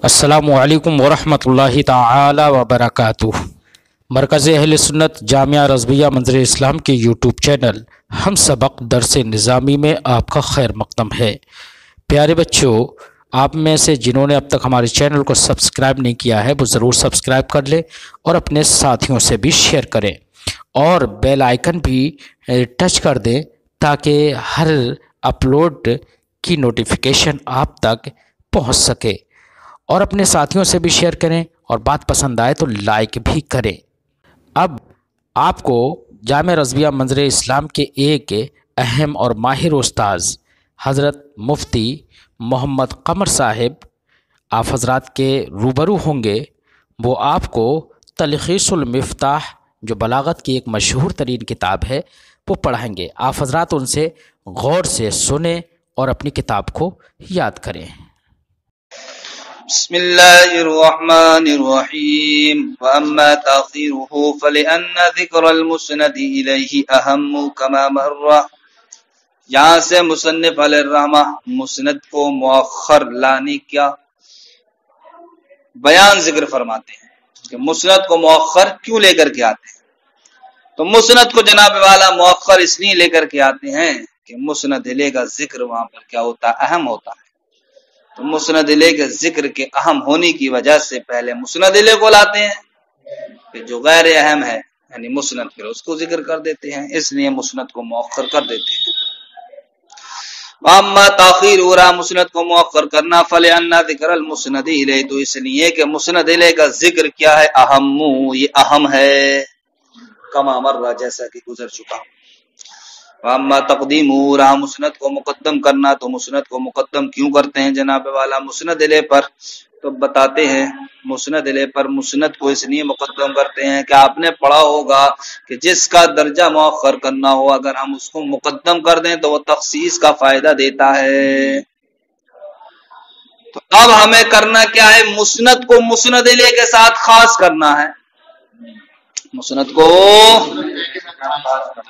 السلام علیکم ورحمۃ اللہ تعالی وبرکاتہ۔ مرکز اہل سنت جامعہ رضویہ منظر اسلام کے یوٹیوب چینل ہم سبق درس نظامی میں آپ کا خیر مقدم ہے۔ پیارے بچوں، آپ میں سے جنہوں نے اب تک ہمارے چینل کو سبسکرائب نہیں کیا ہے وہ ضرور سبسکرائب کر لیں اور اپنے ساتھیوں سے بھی شیئر کریں اور بیل آئیکن بھی ٹچ کر دیں تاکہ ہر اپلوڈ کی نوٹیفیکیشن آپ تک پہنچ سکے، اور اپنے ساتھیوں سے بھی شیئر کریں اور بات پسند آئے تو لائک بھی کریں۔ اب آپ کو جامعہ رضویہ منظر اسلام کے ایک اہم اور ماہر استاذ حضرت مفتی محمد قمر صاحب آپ حضرات کے روبرو ہوں گے۔ وہ آپ کو تلخیص المفتاح جو بلاغت کی ایک مشہور ترین کتاب ہے وہ پڑھائیں گے۔ آپ حضرات ان سے غور سے سنیں اور اپنی کتاب کو یاد کریں۔ بسم اللہ الرحمن الرحیم واما تاخیرہ فلان ذکر المسند الیہ اہم کما مر۔ یہاں سے مصنف علیہ الرحمہ مسند کو مؤخر لانے کا بیان ذکر فرماتے ہیں کہ مسند کو مؤخر کیوں لے کر کے آتے ہیں۔ تو مسند کو جناب والا مؤخر اس لیے لے کر کے آتے ہیں کہ مسند علیہ کا ذکر وہاں پر کیا ہوتا ہے، اہم ہوتا ہے۔ تو مسند علیہ کے ذکر کے اہم ہونے کی وجہ سے پہلے مسند علیہ کو لاتے ہیں، کہ جو غیر اہم ہے یعنی مسند پھر اس کو ذکر کر دیتے ہیں، اس لیے مسند کو مؤخر کر دیتے ہیں۔ اما تاخیر ہو رہا مسند کو مؤخر کرنا فلان ذکر المسند الیہ، تو اس لیے کہ مسند علیہ کا ذکر کیا ہے، اہم، یہ اہم ہے، کما مر جیسا کہ گزر چکا۔ واما تقدیم ہو رہا مسند کو مقدم کرنا، تو مسند کو مقدم کیوں کرتے ہیں جناب والا مسند علیہ پر، تو بتاتے ہیں مسند علیہ پر مسند کو اس لیے مقدم کرتے ہیں کہ آپ نے پڑھا ہوگا کہ جس کا درجہ مؤخر کرنا ہو اگر ہم اس کو مقدم کر دیں تو وہ تخصیص کا فائدہ دیتا ہے۔ تو اب ہمیں کرنا کیا ہے، مسند کو مسند علیہ کے ساتھ خاص کرنا ہے۔ مسند کو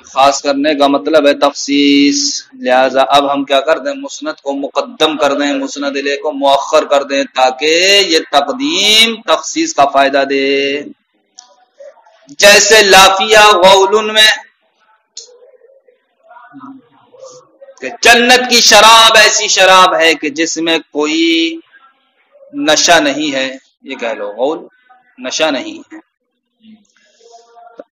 خاص کرنے کا مطلب ہے تخصیص، لہذا اب ہم کیا کر دیں، مسند کو مقدم کر دیں، مسند علیہ کو مؤخر کر دیں تاکہ یہ تقدیم تخصیص کا فائدہ دے۔ جیسے لافیہ غول میں کہ جنت کی شراب ایسی شراب ہے کہ جس میں کوئی نشہ نہیں ہے، یہ کہہ لو غول نشہ نہیں ہے۔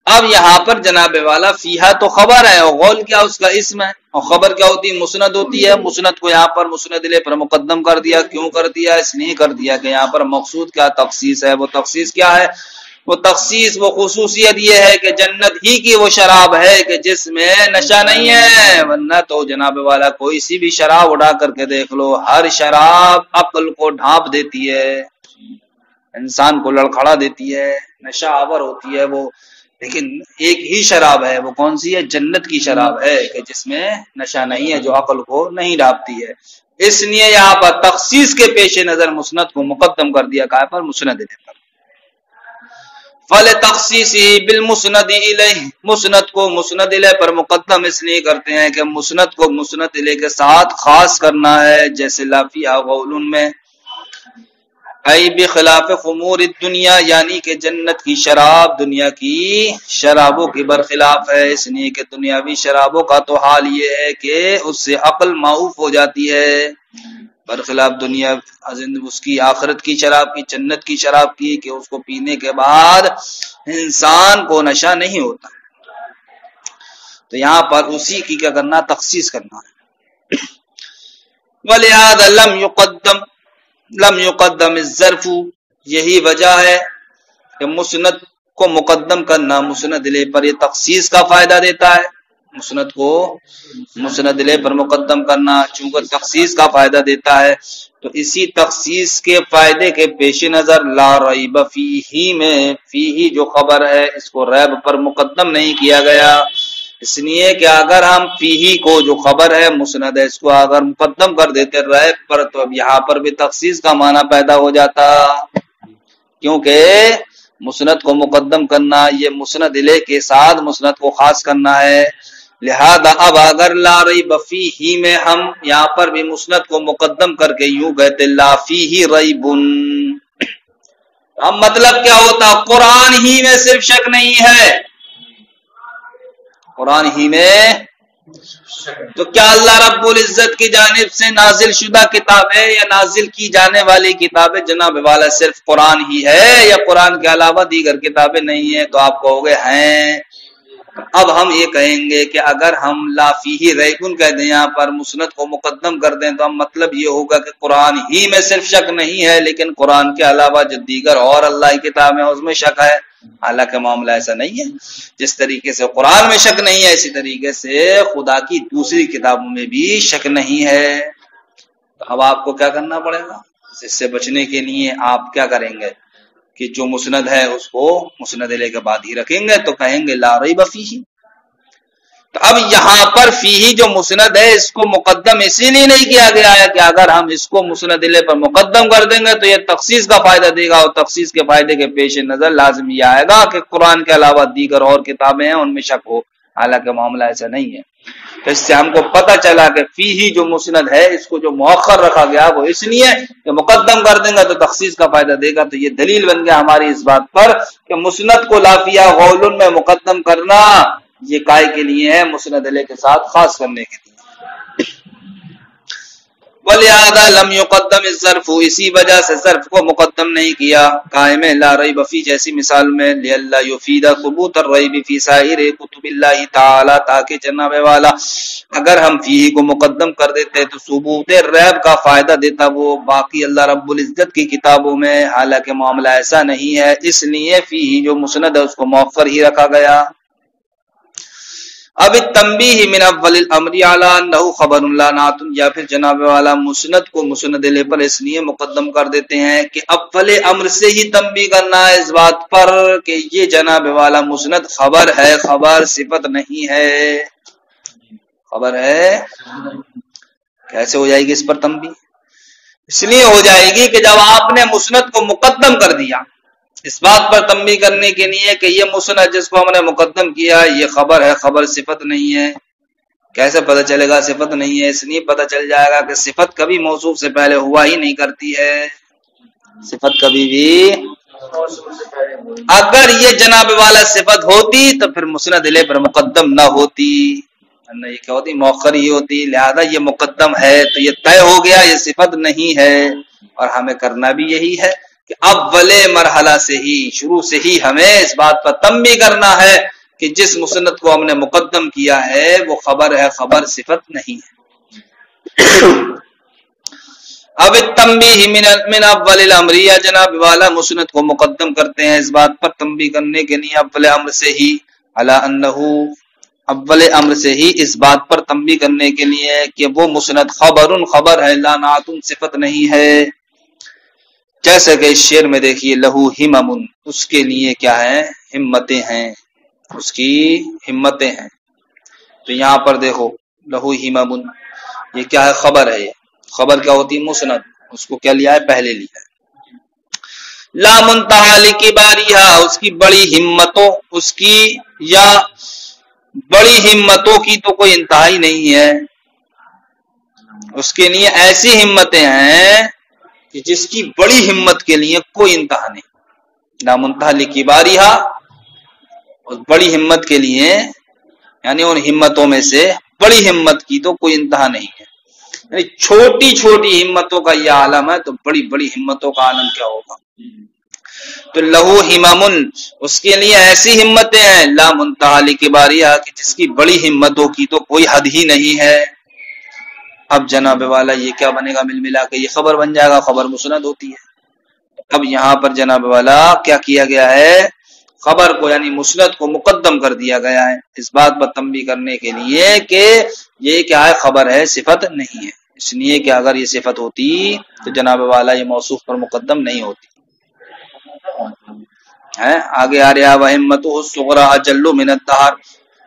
اب یہاں پر جناب والا فیہا تو خبر ہے اور غول کیا اس کا اسم ہے، اور خبر کیا ہوتی ہے، مسند ہوتی ہے۔ مسند کو یہاں پر مسند علیہ پر مقدم کر دیا، کیوں کر دیا، اس لیے کر دیا کہ یہاں پر مقصود کیا تخصیص ہے۔ وہ تخصیص کیا ہے، وہ تخصیص وہ خصوصیت یہ ہے کہ جنت ہی کی وہ شراب ہے کہ جس میں نشہ نہیں ہے، ورنہ تو جناب والا کوئی سی بھی شراب اٹھا کر کے دیکھ لو، ہر شراب عقل کو ڈھانپ دیتی ہے، انسان کو لڑکھڑا دیتی ہے، نشہ آور ہوتی ہے وہ، لیکن ایک ہی شراب ہے، وہ کون سی ہے، جنت کی شراب ہے کہ جس میں نشہ نہیں ہے، جو عقل کو نہیں ڈھانپتی ہے۔ اس لیے یہاں پر تخصیص کے پیش نظر مسند کو مقدم کر دیا کہا پر مسند علیہ پر۔ فَلِتَخْصِيصِهِ بِالْمُسْنَدِ إِلَيْهِ، مسند کو مسند علیہ پر مقدم اس لیے کرتے ہیں کہ مسند کو مسند علیہ کے ساتھ خاص کرنا ہے، جیسے لافیہ غول میں ای بخلاف خمور الدنیا، یعنی کہ جنت کی شراب دنیا کی شرابوں کی برخلاف ہے، اس لیے کہ دنیاوی شرابوں کا تو حال یہ ہے کہ اس سے عقل معوف ہو جاتی ہے، برخلاف دنیا اس کی آخرت کی شراب کی، جنت کی شراب کی، کہ اس کو پینے کے بعد انسان کو نشہ نہیں ہوتا۔ تو یہاں پر اسی کی کیا کرنا، تخصیص کرنا ہے۔ وَلِهَذَا لم يقدم الظرف، یہی وجہ ہے کہ مسند کو مقدم کرنا مسند علیہ پر یہ تخصیص کا فائدہ دیتا ہے۔ مسند کو مسند علیہ پر مقدم کرنا چونکہ تخصیص کا فائدہ دیتا ہے، تو اسی تخصیص کے فائدے کے پیش نظر لا ریب فیہ میں، فیہ جو خبر ہے اس کو ریب پر مقدم نہیں کیا گیا، اس لیے کہ اگر ہم فیہ کو جو خبر ہے مسند ہے اس کو اگر مقدم کر دیتے ریب پر، تو اب یہاں پر بھی تخصیص کا معنی پیدا ہو جاتا، کیونکہ مسند کو مقدم کرنا یہ مسند علیہ کے ساتھ مسند کو خاص کرنا ہے، لہذا اب اگر لا ریب فیہ میں ہم یہاں پر بھی مسند کو مقدم کر کے یوں کہتے لا فیہ ریب، اب مطلب کیا ہوتا؟ قرآن ہی میں صرف شک نہیں ہے، قرآن ہی میں تو کیا اللہ رب العزت کی جانب سے نازل شدہ کتابیں یا نازل کی جانے والی کتابیں جناب والا صرف قرآن ہی ہے یا قرآن کے علاوہ دیگر کتابیں نہیں ہیں؟ تو آپ کہو گے ہیں۔ اب ہم یہ کہیں گے کہ اگر ہم لا فیہ ریبن کہہ دیں یہاں پر مسند کو مقدم کر دیں تو ہم مطلب یہ ہوگا کہ قرآن ہی میں صرف شک نہیں ہے لیکن قرآن کے علاوہ جو دیگر اور اللہ کی کتابیں اس میں شک ہے، حالانکہ معاملہ ایسا نہیں ہے۔ جس طریقے سے قرآن میں شک نہیں ہے اسی طریقے سے خدا کی دوسری کتابوں میں بھی شک نہیں ہے۔ تو اب آپ کو کیا کرنا پڑے گا؟ اس سے بچنے کے لیے آپ کیا کریں گے کہ جو مسند ہے اس کو مسند الیہ کے بعد ہی رکھیں گے، تو کہیں گے لا ریب فیہ۔ تو اب یہاں پر فیہ جو مسند ہے اس کو مقدم اسی لیے نہیں کیا گیا ہے کہ اگر ہم اس کو مسند الیہ پر مقدم کر دیں گے تو یہ تخصیص کا فائدہ دے گا، اور تخصیص کے فائدے کے پیش نظر لازم یہ آئے گا کہ قرآن کے علاوہ دیگر اور کتابیں ہیں ان میں شک ہو، حالانکہ معاملہ ایسا نہیں ہے۔ تو اس سے ہم کو پتہ چلا کہ فیہ جو مسند ہے اس کو جو مؤخر رکھا گیا وہ اس لیے کہ مقدم کر دیں گا تو تخصیص کا فائدہ دے گا۔ تو یہ دلیل بن گیا ہماری اس بات پر کہ مسند کو لافیہ غول میں مقدم کرنا یہ کائے کے لیے ہے؟ مسند الیہ کے ساتھ خاص کرنے کے لیے۔ وَلِهَذَا لَمْ يُقَدَّمِ الظَّرْفُ، اسی وجہ سے ظرف کو مقدم نہیں کیا قائم لا ریب فی جیسی مثال میں، لِأَلَّا يُفِيدَ ثُبُوتَ الرَّیب فی سائر کتب اللہ تعالی، تاکہ جناب والا اگر ہم فیہ کو مقدم کر دیتے تو ثبوت ریب کا فائدہ دیتا وہ باقی اللہ رب العزت کی کتابوں میں، حالانکہ معاملہ ایسا نہیں ہے، اس لیے فیہ جو مسند ہے اس کو مؤخر ہی رکھا گیا۔ اب التنبیہ من اول الامر علی انہ خبر لا نعت، یا پھر جناب والا مسند کو مسند الیہ پر اس لیے مقدم کر دیتے ہیں کہ اول امر سے ہی تنبیہ کرنا ہے اس بات پر کہ یہ جناب والا مسند خبر ہے، خبر صفت نہیں ہے، خبر ہے۔ کیسے ہو جائے گی اس پر تنبیہ؟ اس لیے ہو جائے گی کہ جب آپ نے مسند کو مقدم کر دیا اس بات پر تنبیہ کرنے کے لیے کہ یہ مسند جس کو ہم نے مقدم کیا یہ خبر ہے، خبر صفت نہیں ہے۔ کیسے پتہ چلے گا صفت نہیں ہے؟ اس لیے پتہ چل جائے گا کہ صفت کبھی موصوف سے پہلے ہوا ہی نہیں کرتی ہے، صفت کبھی بھی اگر یہ جناب والا صفت ہوتی تو پھر مسند الیہ پر مقدم نہ ہوتی، یہ کیا ہوتی؟ مؤخر ہی ہوتی۔ لہذا یہ مقدم ہے تو یہ طے ہو گیا یہ صفت نہیں ہے، اور ہمیں کرنا بھی یہی ہے کہ اول مرحلہ سے ہی شروع سے ہی ہمیں اس بات پر تنبیہ کرنا ہے کہ جس مسند کو ہم نے مقدم کیا ہے وہ خبر ہے، خبر صفت نہیں ہے۔ اب تنبیہ من اول الامر، یا جناب والا مسند کو مقدم کرتے ہیں اس بات پر تنبیہ کرنے کے لیے اول امر سے ہی، علی انہ اول امر سے ہی اس بات پر تنبیہ کرنے کے لیے کہ وہ مسند خبر ہے، لا نعت صفت نہیں ہے۔ جیسے کہ اس شعر میں دیکھیے لہو ہمم، اس کے لیے کیا ہے؟ ہمتیں ہیں، اس کی ہمتیں ہیں۔ تو یہاں پر دیکھو لہو ہمم، یہ کیا ہے؟ خبر ہے۔ یہ خبر کیا ہوتی ہے؟ مسند، اس کو کیا لیا ہے؟ پہلے لیا ہے۔ لا منتہا لکباریہا، اس کی بڑی ہمتوں، اس کی یا بڑی ہمتوں کی تو کوئی انتہا ہی نہیں ہے، اس کے لیے ایسی ہمتیں ہیں کہ جس کی بڑی ہمت کے لیے کوئی انتہا نہیں۔ لا منتہا لکباریہا، اس بڑی ہمت کے لیے یعنی ان ہمتوں میں سے بڑی ہمت کی تو کوئی انتہا نہیں ہے، یعنی چھوٹی چھوٹی ہمتوں کا یہ عالم ہے تو بڑی بڑی ہمتوں کا عالم کیا ہوگا؟ تو لہو ہمم، اس کے لیے ایسی ہمتیں ہیں لا منتہا لکباریہا، کہ جس کی بڑی ہمتوں کی تو کوئی حد ہی نہیں ہے۔ اب جناب والا یہ کیا بنے گا؟ مل ملا کے یہ خبر بن جائے گا، خبر مسند ہوتی ہے۔ اب یہاں پر جناب والا کیا کیا گیا ہے؟ خبر کو یعنی مسند کو مقدم کر دیا گیا ہے اس بات پر تنبیہ کرنے کے لیے کہ یہ کیا ہے؟ خبر ہے، صفت نہیں ہے۔ اس لیے کہ اگر یہ صفت ہوتی تو جناب والا یہ موصوف پر مقدم نہیں ہوتی ہے۔ آگے آ رہا وہمتہ الصغریٰ اجل من الدہر،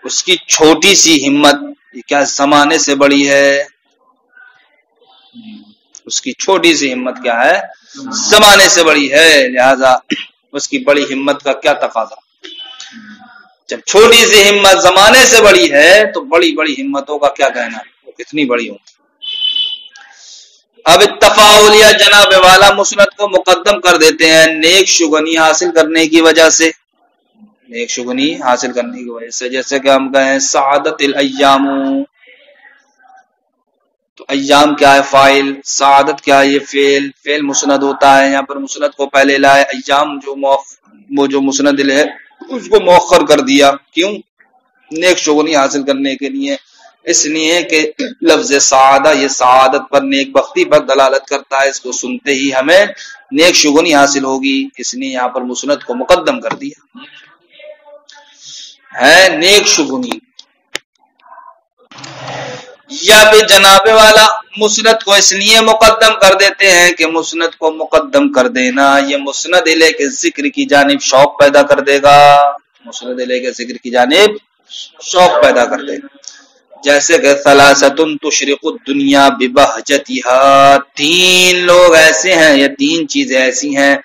اس کی چھوٹی سی ہمت یہ کیا زمانے سے بڑی ہے؟ اس کی چھوٹی سی ہمت کیا ہے؟ زمانے سے بڑی ہے، لہذا اس کی بڑی ہمت کا کیا تقاضا؟ جب چھوٹی سی ہمت زمانے سے بڑی ہے تو بڑی بڑی ہمتوں کا کیا کہنا، وہ کتنی بڑی ہوں۔ اب التفاعل یا جناب والا مسند کو مقدم کر دیتے ہیں نیک شگنی حاصل کرنے کی وجہ سے، نیک شگنی حاصل کرنے کی وجہ سے، جیسے کہ ہم کہیں سعادت الایام، تو ایام کیا ہے فاعل، سعادت کیا ہے یہ فعل مسند ہوتا ہے، یہاں پر مسند کو پہلے لائے، ایام وہ جو مسند ہے اس کو مؤخر کر دیا، کیوں؟ نیک شگنی حاصل کرنے کے لیے، اس لیے کہ لفظ سعادہ یہ سعادت پر، نیک بختی پر دلالت کرتا ہے، اس کو سنتے ہی ہمیں نیک شگنی حاصل ہوگی، اس لیے یہاں پر مسند کو مقدم کر دیا ہے نیک شگنی۔ یا پھر جناب والا مسند کو اس لیے مقدم کر دیتے ہیں کہ مسند کو مقدم کر دینا یہ مسند الیہ کے ذکر کی جانب شوق پیدا کر دے گا، مسند الیہ کے ذکر کی جانب شوق پیدا کر دے گا، جیسے کہ ثلاثۃ تشرق الدنیا ببہجتها، تین لوگ ایسے ہیں یا تین چیزیں ایسی ہیں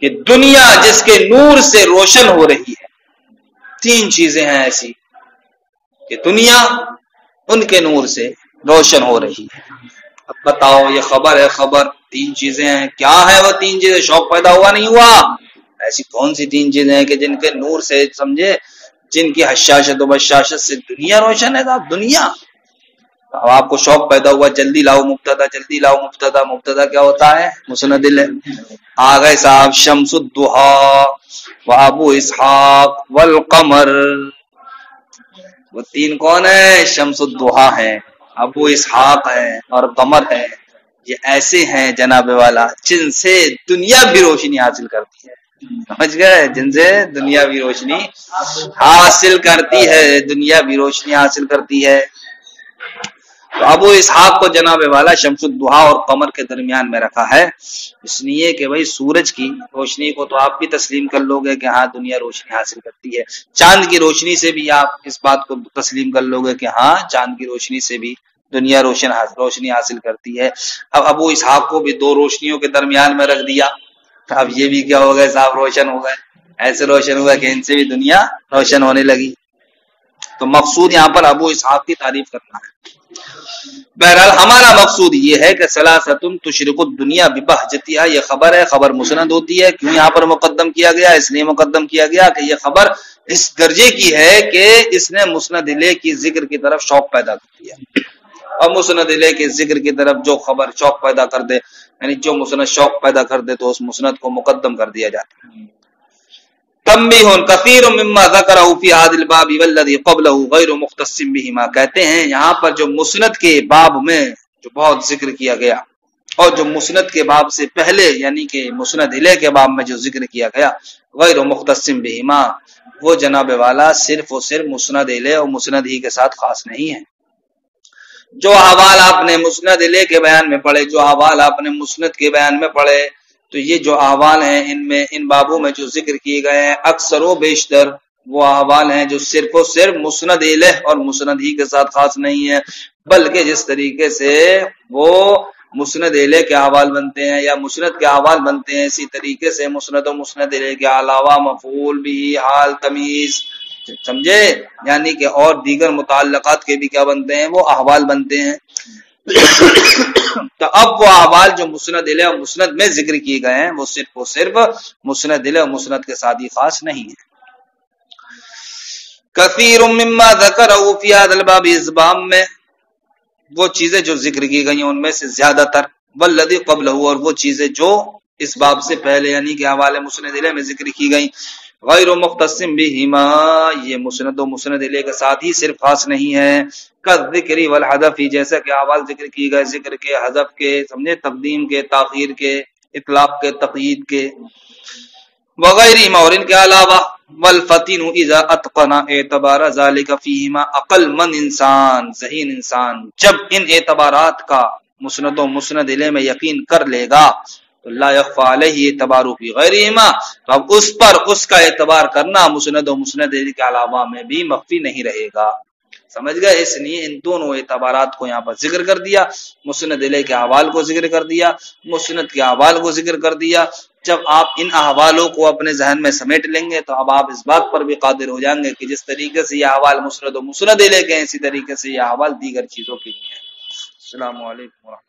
کہ دنیا جس کے نور سے روشن ہو رہی ہے، تین چیزیں ہیں ایسی کہ دنیا ان کے نور سے روشن ہو رہی ہے۔ اب بتاؤ یہ خبر ہے، خبر تین چیزیں ہیں، کیا ہے وہ تین چیزیں؟ شوق پیدا ہوا نہیں ہوا؟ ایسی کون سی تین چیزیں ہیں کہ جن کے نور سے، سمجھے، جن کی حشاشت و بشاشت سے دنیا روشن ہے؟ صاحب دنیا، اب آپ کو شوق پیدا ہوا، جلدی لاؤ مبتدا، جلدی لاؤ مبتدا، مبتدا کیا ہوتا ہے؟ مسند الیہ۔ آ گئے صاحب شمس الضحیٰ و ابو اسحاق والقمر، وہ تین کون ہیں؟ شمس الضحیٰ ہیں، ابو اسحاق ہے اور قمر ہے، یہ ایسے ہیں جناب والا جن سے دنیا بھی روشنی حاصل کرتی ہے، سمجھ گئے؟ جن سے دنیا بھی روشنی حاصل کرتی ہے، دنیا بھی روشنی حاصل کرتی ہے۔ تو ابو اسحاق کو جناب والا شمس الضحیٰ اور قمر کے درمیان میں رکھا ہے، اس لیے کہ بھائی سورج کی روشنی کو تو آپ بھی تسلیم کر لو گے کہ ہاں دنیا روشنی حاصل کرتی ہے، چاند کی روشنی سے بھی آپ اس بات کو تسلیم کر لو گے کہ ہاں چاند کی روشنی سے بھی دنیا روشنی حاصل کرتی ہے۔ اب ابو اسحاق کو بھی دو روشنیوں کے درمیان میں رکھ دیا، اب یہ بھی کیا ہو گئے صاحب؟ روشن ہو گئے، ایسے روشن ہوا کہ ان سے بھی دنیا روشن ہونے لگی۔ تو مقصود یہاں پر ابو اسحاق کی تعریف کرنا ہے۔ بہرحال ہمارا مقصود یہ ہے کہ ثلاثۃ تشرق الدنیا ببہجتها، یہ خبر ہے، خبر مسند ہوتی ہے، کیوں یہاں پر مقدم کیا گیا؟ اس لیے مقدم کیا گیا کہ یہ خبر اس درجے کی ہے کہ اس نے مسند الیہ کی ذکر کی طرف شوق پیدا کر دیا، اور مسند الیہ کے ذکر کی طرف جو خبر شوق پیدا کر دے، یعنی جو مسند شوق پیدا کر دے تو اس مسند کو مقدم کر دیا جاتا ہے۔ تنبیہ کثیر مما ذکرہ فی ھذا الباب والذی قبلہ غیر مختص بہما، کہتے ہیں یہاں پر جو مسند کے باب میں جو بہت ذکر کیا گیا اور جو مسند کے باب سے پہلے یعنی کہ مسند الیہ کے باب میں جو ذکر کیا گیا غیر مختص بہما، وہ جناب والا صرف اور صرف مسند الیہ اور مسند ہی کے ساتھ خاص نہیں ہے۔ جو احوال آپ نے مسند الیہ کے بیان میں پڑھے، جو احوال آپ نے مسند کے بیان میں پڑھے، تو یہ جو احوال ہیں ان بابوں میں جو ذکر کیے گئے ہیں اکثر و بیشتر وہ احوال ہیں جو صرف و صرف مسند الیہ اور مسند ہی کے ساتھ خاص نہیں ہے، بلکہ جس طریقے سے وہ مسند الیہ کے احوال بنتے ہیں یا مسند کے احوال بنتے ہیں، اسی طریقے سے مسند و مسند الیہ کے علاوہ مفعول بھی، حال، تمیز، سمجھے، یعنی کہ اور دیگر متعلقات کے بھی کیا بنتے ہیں؟ وہ احوال بنتے ہیں۔ تو اب وہ احوال جو مسند الیہ اور مسند میں ذکر کیے گئے ہیں وہ صرف و صرف مسند الیہ اور مسند کے ساتھ ہی خاص نہیں ہے۔ کثیر مما ذکرہ فی ھذا الباب، اس باب میں وہ چیزیں جو ذکر کی گئی ہیں ان میں سے زیادہ تر، والذی قبلہ، اور وہ چیزیں جو اس باب سے پہلے یعنی کہ حوالے مسند الیہ میں ذکر کی گئی، غیر مختص بہما، یہ مسند و مسند الیہ کے ساتھ ہی صرف خاص نہیں ہے، کالذکر والحذف، جیسا کہ احوال ذکر کی گئے، ذکر کے، حذف کے، سمجھے، تقدیم کے، تاخیر کے، اطلاق کے، تقیید کے، وغیرہ، اور ان کے علاوہ، والفتن اذا اتقن اعتبار ذلك فیہما، عقل مند انسان، ذہین انسان جب ان اعتبارات کا مسند و مسند الیہ میں یقین کر لے گا تو لا یخفی علیہ اعتبار فی غیرہما، تو اب اس پر اس کا اعتبار کرنا مسند و مسند الیہ کے علاوہ میں بھی مخفی نہیں رہے گا، سمجھ گئے؟ اس لیے ان دونوں اعتبارات کو یہاں پر ذکر کر دیا، مسند الیہ کے احوال کو ذکر کر دیا، مسند کے احوال کو ذکر کر دیا، جب آپ ان احوالوں کو اپنے ذہن میں سمیٹ لیں گے تو اب آپ اس بات پر بھی قادر ہو جائیں گے کہ جس طریقے سے یہ احوال مسند و مسند لے کے اسی طریقے سے یہ احوال دیگر چیزوں کے لیے ہیں۔ السلام علیکم ورحمۃ اللہ۔